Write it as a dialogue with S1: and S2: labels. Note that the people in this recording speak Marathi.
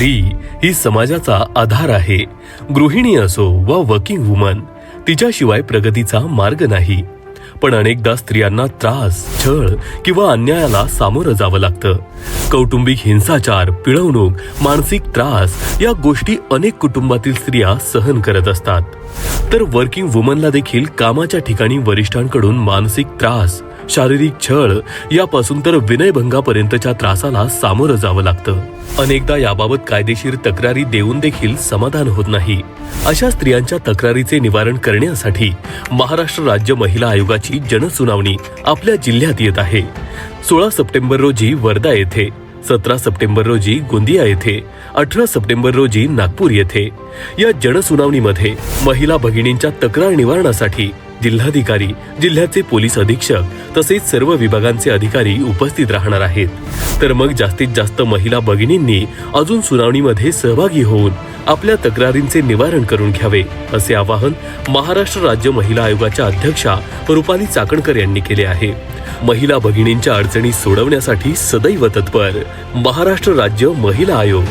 S1: स्त्री ही समाजाचा आधार आहे. गृहिणी असो वा वर्किंग वुमन, तिच्याशिवाय प्रगतीचा मार्ग नाही. पण अनेकदा स्त्रियांना त्रास, छळ किंवा अन्यायाला सामोरं जावं लागतं. कौटुंबिक हिंसाचार, पिळवणूक, मानसिक त्रास या गोष्टी अनेक कुटुंबातील स्त्रिया सहन करत असतात. तर वर्किंग वुमनला देखील कामाच्या ठिकाणी वरिष्ठांकडून मानसिक त्रास, शारीरिक छळ यापासून तर विनयभंगापर्यंतच्या त्रासाला सामोरं जावं लागतं. अनेकदा याबाबत कायदेशीर तक्रारी देऊन देखील समाधान होत नाही. अशा स्त्रियांच्या तक्रारीचे निवारण करण्यासाठी महाराष्ट्र राज्य महिला आयोगाची जनसुनावणी आपल्या जिल्ह्यात येत आहे. 16 सप्टेंबर रोजी वर्धा येथे, 17 सप्टेंबर रोजी गोंदिया येथे, 18 सप्टेंबर रोजी नागपूर येथे या जनसुनावणीमध्ये महिला भगिनींच्या तक्रार निवारणासाठी जिल्हाधिकारी, जिल्ह्याचे पोलीस अधीक्षक तसेच सर्व विभागांचे अधिकारी उपस्थित राहणार आहेत. तर मग जास्तीत जास्त महिला भगिनींनी अजून सुनावणीमध्ये सहभागी होऊन आपल्या तक्रारींचे निवारण करून घ्यावे, असे आवाहन महाराष्ट्र राज्य महिला आयोगाच्या अध्यक्षा रुपाली चाकणकर यांनी केले आहे. महिला भगिनींच्या अडचणी सोडवण्यासाठी सदैव तत्पर महाराष्ट्र राज्य महिला आयोग.